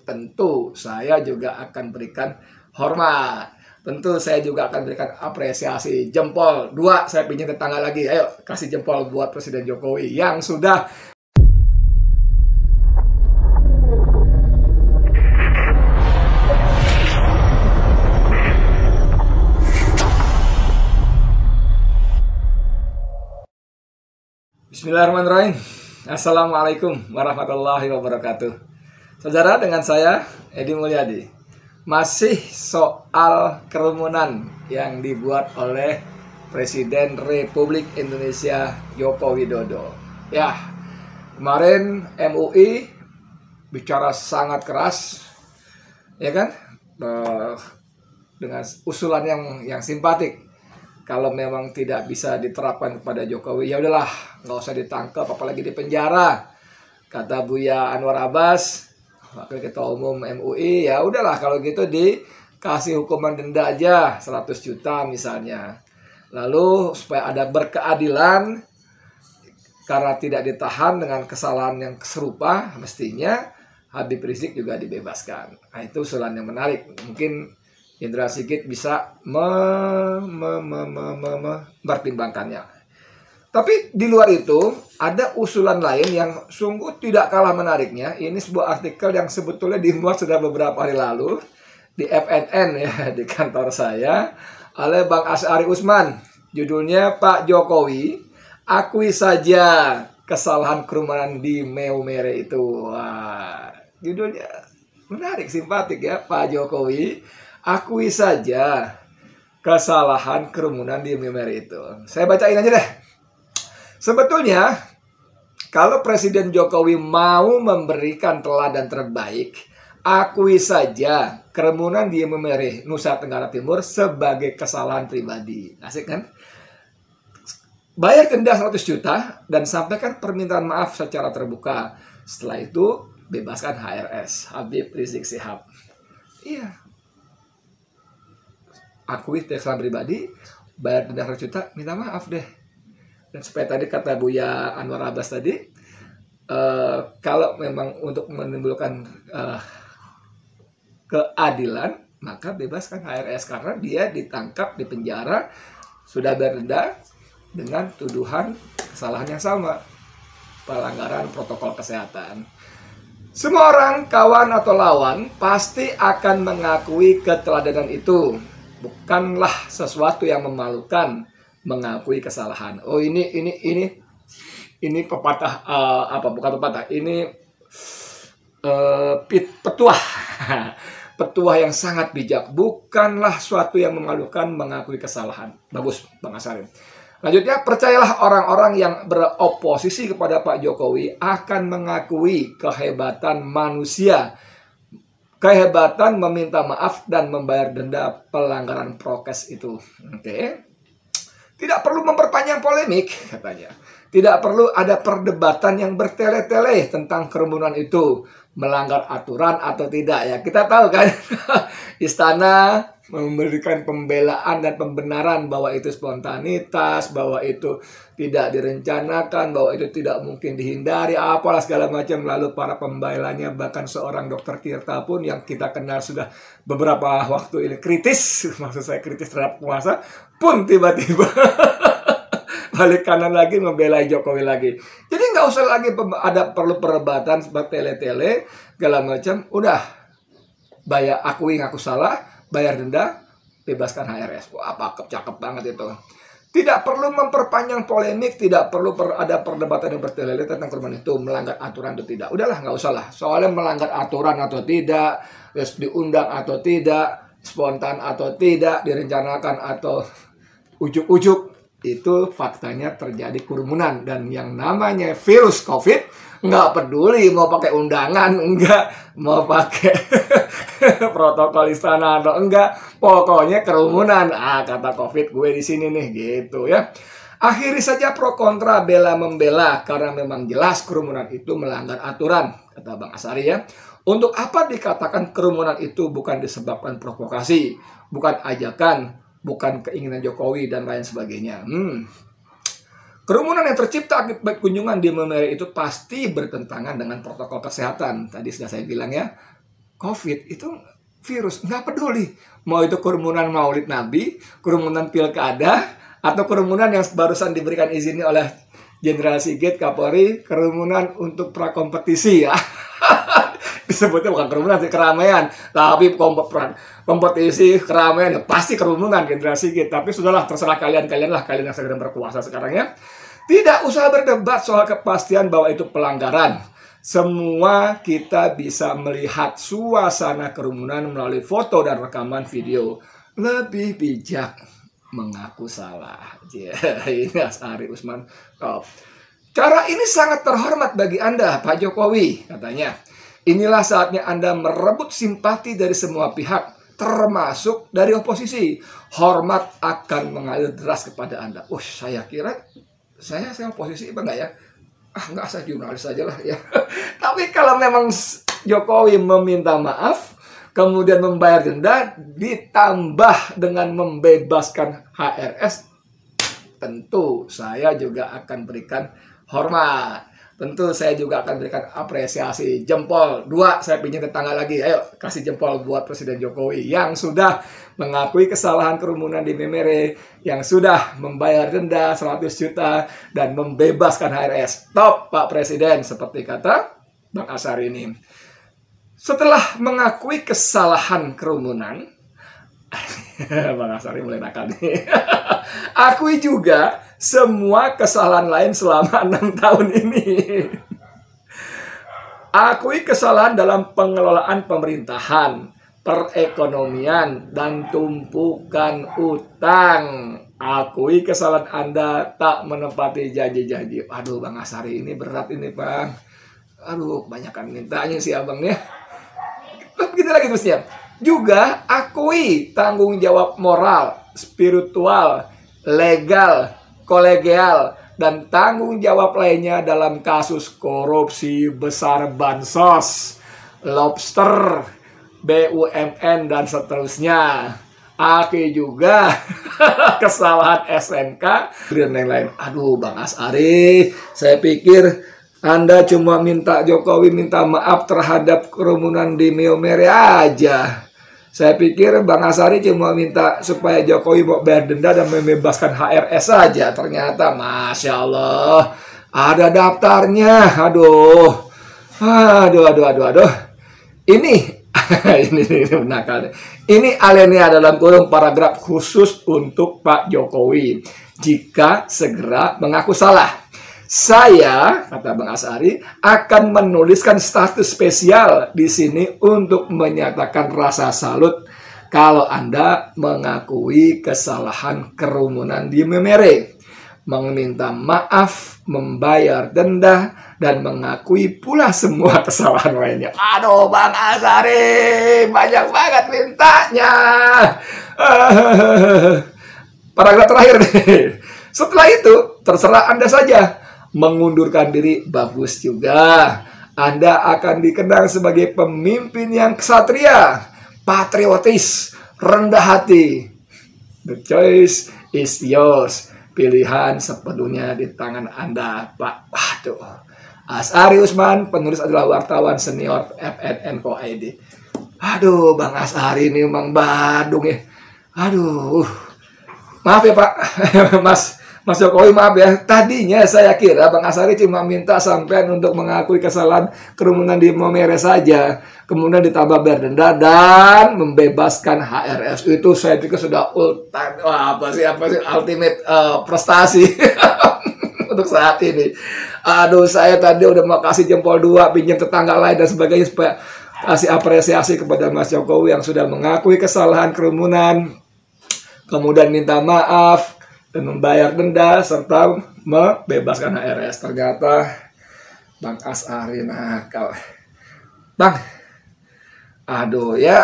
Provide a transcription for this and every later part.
tentu saya juga akan berikan hormat. Tentu saya juga akan berikan apresiasi, jempol 2 saya pinjam tetangga lagi. Ayo kasih jempol buat Presiden Jokowi yang sudah Bismillahirrahmanirrahim. Assalamualaikum warahmatullahi wabarakatuh. Saudara, dengan saya Edi Mulyadi. Masih soal kerumunan yang dibuat oleh Presiden Republik Indonesia Joko Widodo. Ya, kemarin MUI bicara sangat keras, ya kan, dengan usulan yang simpatik. Kalau memang tidak bisa diterapkan kepada Jokowi, ya udahlah, nggak usah ditangkap, apalagi di penjara. Kata Buya Anwar Abbas, Wakil Ketua Umum MUI, ya udahlah kalau gitu dikasih hukuman denda aja 100 juta misalnya. Lalu supaya ada berkeadilan, karena tidak ditahan dengan kesalahan yang serupa, mestinya Habib Rizik juga dibebaskan. Nah, itu usulan yang menarik. Mungkin Indra Sigit bisa mempertimbangkannya. Tapi di luar itu ada usulan lain yang sungguh tidak kalah menariknya. Ini sebuah artikel yang sebetulnya dimuat sudah beberapa hari lalu di FNN ya, di kantor saya, oleh Bang Asyari Usman. Judulnya, Pak Jokowi akui saja kesalahan kerumunan di Maumere itu. Wah, judulnya menarik, simpatik ya. Pak Jokowi akui saja kesalahan kerumunan di Maumere itu. Saya bacain aja deh. Sebetulnya, kalau Presiden Jokowi mau memberikan teladan terbaik, akui saja kerumunan di Maumere, Nusa Tenggara Timur sebagai kesalahan pribadi. Asik kan? Bayar denda 100 juta dan sampaikan permintaan maaf secara terbuka. Setelah itu, bebaskan HRS, Habib Rizik Syihab. Iya. Akui kesalahan pribadi, bayar denda 100 juta, minta maaf deh. Dan supaya tadi kata Buya Anwar Abbas tadi, kalau memang untuk menimbulkan keadilan, maka bebaskan HRS karena dia ditangkap di penjara sudah berdenda dengan tuduhan kesalahan yang sama, pelanggaran protokol kesehatan. Semua orang, kawan atau lawan, pasti akan mengakui keteladanan itu. Bukanlah sesuatu yang memalukan mengakui kesalahan. Oh, ini pepatah bukan pepatah, ini petuah. Petuah yang sangat bijak. Bukanlah suatu yang memalukan mengakui kesalahan. Bagus, Bang Asyari. Lanjutnya, percayalah orang-orang yang beroposisi kepada Pak Jokowi akan mengakui kehebatan manusia, kehebatan meminta maaf dan membayar denda pelanggaran prokes itu. Oke. Tidak perlu memperpanjang polemik, katanya. Tidak perlu ada perdebatan yang bertele-tele tentang kerumunan itu melanggar aturan atau tidak ya. Kita tahu kan, Istana memberikan pembelaan dan pembenaran bahwa itu spontanitas, bahwa itu tidak direncanakan, bahwa itu tidak mungkin dihindari, apalah segala macam. Lalu para pembelanya, bahkan seorang Dokter Tirta pun yang kita kenal sudah beberapa waktu ini kritis, maksud saya kritis terhadap penguasa, pun tiba-tiba balik kanan lagi membela Jokowi lagi. Jadi nggak usah lagi ada perlu perdebatan bertele-tele segala macam. Udah bayar, akui ngaku salah, bayar denda, bebaskan HRS. Wah, cakep banget itu. Tidak perlu memperpanjang polemik, tidak perlu ada perdebatan yang bertele-tele tentang kerumunan itu melanggar aturan atau tidak. Udahlah, nggak usah lah. Soalnya melanggar aturan atau tidak, terus diundang atau tidak, spontan atau tidak, direncanakan atau ujuk-ujuk, itu faktanya terjadi kerumunan. Dan yang namanya virus COVID nggak peduli mau pakai undangan enggak, mau pakai protokol istana atau enggak, pokoknya kerumunan. Kata COVID gue di sini nih, gitu ya. Akhiri saja pro kontra bela membela karena memang jelas kerumunan itu melanggar aturan, kata Bang Asyari ya. Untuk apa dikatakan kerumunan itu bukan disebabkan provokasi, bukan ajakan, bukan keinginan Jokowi dan lain sebagainya. Kerumunan yang tercipta akibat kunjungan di Maumere itu pasti bertentangan dengan protokol kesehatan. Tadi sudah saya bilang ya, COVID itu virus, nggak peduli. Mau itu kerumunan Maulid Nabi, kerumunan pilkada, atau kerumunan yang barusan diberikan izinnya oleh Jenderal Sigit Kapolri, kerumunan untuk prakompetisi ya. Disebutnya bukan kerumunan sih, keramaian, tapi kompetisi keramaian ya pasti kerumunan Jenderal Sigit. Tapi sudahlah, terserah kalian lah, kalian yang sedang berkuasa sekarang ya. Tidak usah berdebat soal kepastian bahwa itu pelanggaran. Semua kita bisa melihat suasana kerumunan melalui foto dan rekaman video. Lebih bijak mengaku salah. Ini Ari Usman. Cara ini sangat terhormat bagi Anda, Pak Jokowi, katanya. Inilah saatnya Anda merebut simpati dari semua pihak, termasuk dari oposisi. Hormat akan mengalir deras kepada Anda. Saya kira saya oposisi apa enggak ya? Enggak, saya jurnalis saja lah ya. Tapi kalau memang Jokowi meminta maaf, kemudian membayar denda, ditambah dengan membebaskan HRS, tentu saya juga akan berikan hormat. Tentu saya juga akan berikan apresiasi, jempol 2, saya pinjam tetangga lagi. Ayo, kasih jempol buat Presiden Jokowi yang sudah mengakui kesalahan kerumunan di Memere, yang sudah membayar denda 100 juta dan membebaskan HRS. Top, Pak Presiden, seperti kata Bang Asar ini. Setelah mengakui kesalahan kerumunan, Bang Asari mulai nakal nih. Akui juga semua kesalahan lain selama 6 tahun ini. Akui kesalahan dalam pengelolaan pemerintahan, perekonomian, dan tumpukan utang. Akui kesalahan Anda tak menepati janji-janji. Aduh, Bang Asari ini berat ini, Bang. Aduh, kebanyakan mintanya sih abangnya. Begitu lagi terusnya. Juga akui tanggung jawab moral, spiritual, legal, kolegial, dan tanggung jawab lainnya dalam kasus korupsi besar bansos, lobster, BUMN, dan seterusnya. Akui juga kesalahan SMK dan lain-lain. Aduh, Bang Asari, saya pikir Anda cuma minta Jokowi minta maaf terhadap kerumunan di Memere aja. Saya pikir Bang Asari cuma minta supaya Jokowi mau bayar denda dan membebaskan HRS saja. Ternyata, Masya Allah, ada daftarnya. Aduh. Ini nakal. Ini alinea dalam kurung paragraf khusus untuk Pak Jokowi. Jika segera mengaku salah. Saya, kata Bang Asari, akan menuliskan status spesial di sini untuk menyatakan rasa salut kalau Anda mengakui kesalahan kerumunan di Memere, meminta maaf, membayar denda, dan mengakui pula semua kesalahan lainnya. Aduh, Bang Asari, banyak banget mintanya. Paragraf terakhir nih. Setelah itu, terserah Anda saja. Mengundurkan diri bagus juga. Anda akan dikenang sebagai pemimpin yang ksatria, patriotis, rendah hati. The choice is yours. Pilihan sepenuhnya di tangan Anda, Pak. Waduh. Asari Usman, penulis adalah wartawan senior FNN.co ID. Aduh, Bang Asari ini memang Badung ya. Aduh. Maaf ya, Pak. Mas Jokowi, maaf ya, tadinya saya kira Bang Asari cuma minta sampean untuk mengakui kesalahan kerumunan di Memere saja, kemudian ditambah bayar denda dan membebaskan HRS. Itu saya pikir sudah ultimate prestasi untuk saat ini. Aduh, saya tadi udah mau kasih jempol 2, pinjam tetangga lain dan sebagainya supaya kasih apresiasi kepada Mas Jokowi yang sudah mengakui kesalahan kerumunan, kemudian minta maaf dan membayar denda serta membebaskan HRS. Ternyata Bang Asari nakal. Bang, aduh ya,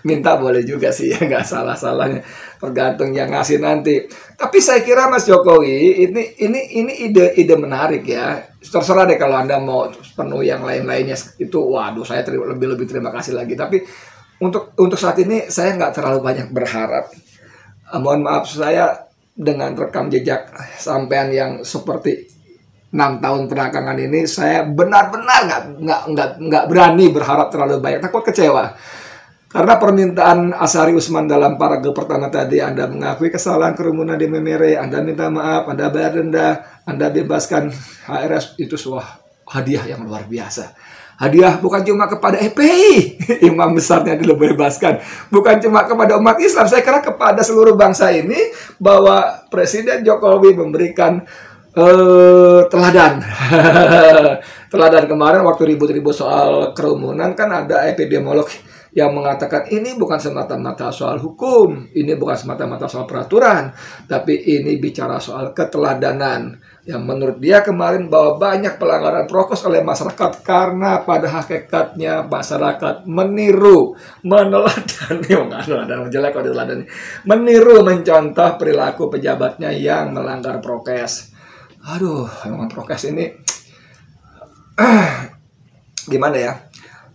minta boleh juga sih ya, nggak salah-salahnya. Tergantung yang ngasih nanti. Tapi saya kira Mas Jokowi ini ide menarik ya. Terserah deh kalau Anda mau penuh yang lain-lainnya itu. Waduh, saya lebih terima kasih lagi. Tapi untuk saat ini saya nggak terlalu banyak berharap. Mohon maaf, saya dengan rekam jejak sampean yang seperti 6 tahun belakangan ini saya benar-benar nggak berani berharap terlalu banyak, takut kecewa. Karena permintaan Asyari Usman dalam paragraf pertama tadi, Anda mengakui kesalahan kerumunan di Memere, Anda minta maaf, Anda bayar denda, Anda bebaskan HRS, itu sebuah hadiah yang luar biasa. Hadiah bukan cuma kepada EPI, imam besarnya dibebaskan, bukan cuma kepada umat Islam, saya kira kepada seluruh bangsa ini, bahwa Presiden Jokowi memberikan teladan. Teladan kemarin waktu ribut-ribut soal kerumunan, kan ada epidemiolog yang mengatakan ini bukan semata-mata soal hukum, ini bukan semata-mata soal peraturan, tapi ini bicara soal keteladanan. Yang menurut dia kemarin bahwa banyak pelanggaran prokes oleh masyarakat karena pada hakikatnya masyarakat meniru, meneladani, jelek kalau diteladani, meniru, mencontoh perilaku pejabatnya yang melanggar prokes. Aduh, memang prokes ini gimana ya?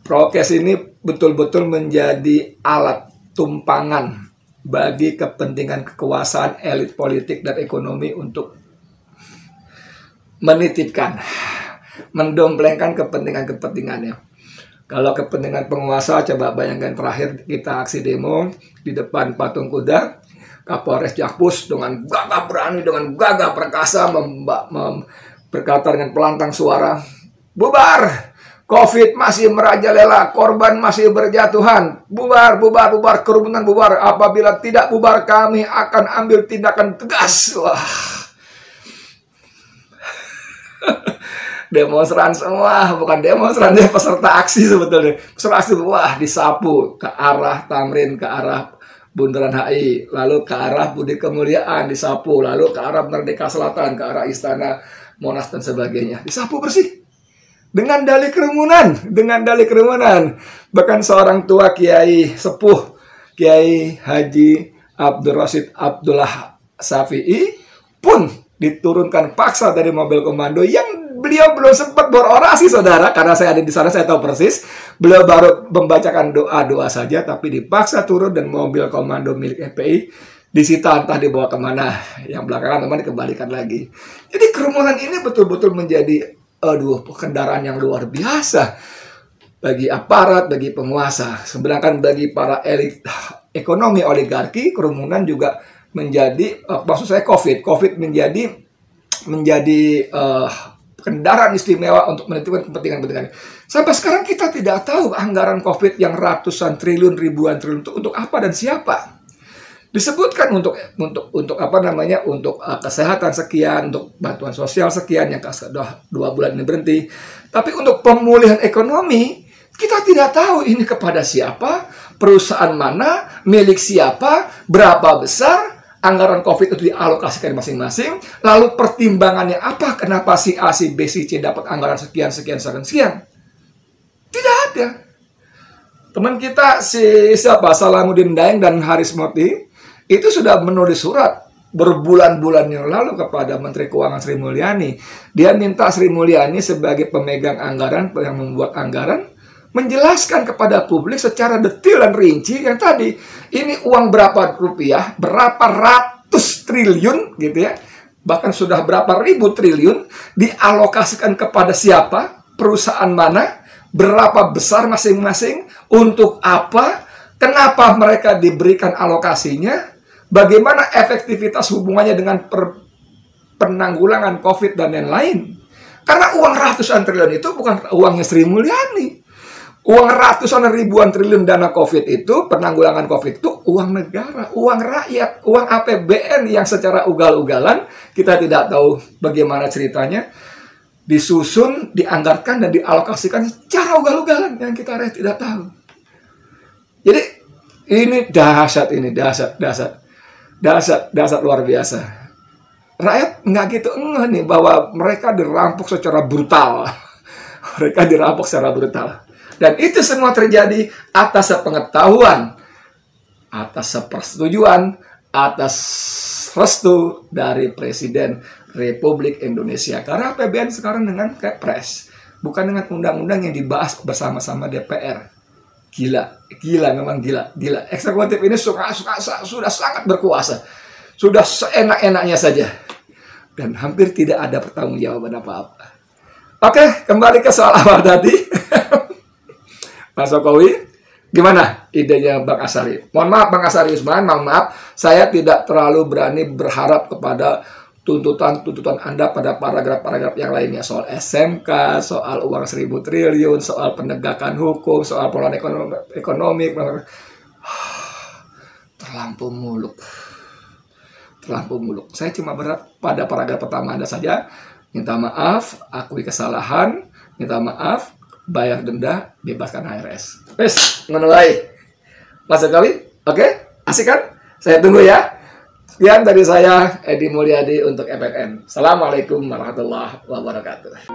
Prokes ini betul-betul menjadi alat tumpangan bagi kepentingan kekuasaan elit politik dan ekonomi untuk menitipkan, mendomplengkan kepentingan-kepentingannya. Kalau kepentingan penguasa, coba bayangkan terakhir kita aksi demo di depan patung kuda, Kapolres Jakpus dengan gagah berani, dengan gagah perkasa berkata dengan pelantang suara, bubar! COVID masih merajalela, korban masih berjatuhan. Bubar, bubar, bubar, kerumunan bubar. Apabila tidak bubar, kami akan ambil tindakan tegas. Wah. Demonstran semua, bukan demonstran, dia peserta aksi sebetulnya. Peserta aksi, wah, disapu ke arah Tamrin, ke arah Bundaran HI, lalu ke arah Budi Kemuliaan, disapu, lalu ke arah Merdeka Selatan, ke arah Istana Monas dan sebagainya. Disapu bersih. Dengan dalih kerumunan, bahkan seorang tua Kiai Sepuh, Kiai Haji Abdul Rasid Abdullah Syafi'i pun diturunkan paksa dari mobil komando yang beliau belum sempat berorasi, saudara, karena saya ada di sana, saya tahu persis. Beliau baru membacakan doa-doa saja, tapi dipaksa turun dan mobil komando milik FPI disita, entah dibawa kemana. Yang belakangan teman dikembalikan lagi. Jadi kerumunan ini betul-betul menjadi kendaraan yang luar biasa bagi aparat, bagi penguasa. Sedangkan bagi para elit ekonomi oligarki, kerumunan juga menjadi, maksud saya COVID menjadi kendaraan istimewa untuk menentukan kepentingan-kepentingan. Sampai sekarang kita tidak tahu anggaran COVID yang ratusan triliun, ribuan triliun untuk apa dan siapa. Disebutkan untuk apa namanya, untuk kesehatan sekian, untuk bantuan sosial sekian yang sudah 2 bulan ini berhenti. Tapi untuk pemulihan ekonomi kita tidak tahu ini kepada siapa, perusahaan mana, milik siapa, berapa besar anggaran COVID itu dialokasikan masing-masing, lalu pertimbangannya apa, kenapa si A, si B, si C dapat anggaran sekian. Tidak ada. Teman kita si Salamuddin Daeng dan Haris Moti itu sudah menulis surat berbulan-bulan yang lalu kepada Menteri Keuangan Sri Mulyani. Dia minta Sri Mulyani sebagai pemegang anggaran, yang membuat anggaran, menjelaskan kepada publik secara detail dan rinci yang tadi, ini uang berapa rupiah, berapa ratus triliun gitu ya, bahkan sudah berapa ribu triliun dialokasikan kepada siapa, perusahaan mana, berapa besar masing-masing, untuk apa, kenapa mereka diberikan alokasinya, bagaimana efektivitas hubungannya dengan penanggulangan COVID dan lain-lain. Karena uang ratusan triliun itu bukan uangnya Sri Mulyani. Uang ratusan ribuan triliun dana COVID itu, penanggulangan COVID itu uang negara, uang rakyat, uang APBN yang secara ugal-ugalan, kita tidak tahu bagaimana ceritanya, disusun, dianggarkan, dan dialokasikan secara ugal-ugalan yang kita tidak tahu. Jadi ini dahsyat luar biasa. Rakyat nggak gitu ngeh nih bahwa mereka dirampok secara brutal. Dan itu semua terjadi atas sepengetahuan, atas sepersetujuan, atas restu dari Presiden Republik Indonesia. Karena APBN sekarang dengan Kepres, bukan dengan undang-undang yang dibahas bersama-sama DPR. Gila, memang gila. Eksekutif ini sudah sangat berkuasa. Sudah seenak-enaknya saja. dan hampir tidak ada pertanggungjawaban apa-apa. Oke, kembali ke soal awal tadi. Mas Jokowi, gimana idenya Bang Asyari? Mohon maaf Bang Asyari Usman, mohon maaf, saya tidak terlalu berani berharap kepada tuntutan Anda pada paragraf-paragraf yang lainnya, soal SMK, soal uang 1.000 triliun, soal penegakan hukum, soal pengelolaan ekonomi. Terlampau muluk. Saya cuma berharap pada paragraf pertama Anda saja, minta maaf, akui kesalahan, minta maaf, bayar denda, bebaskan HRS. Wes, ngono wae. Mas Jokowi, oke? Asik kan? Saya tunggu ya. Sekian dari saya, Edi Mulyadi untuk FNN. Assalamualaikum warahmatullahi wabarakatuh.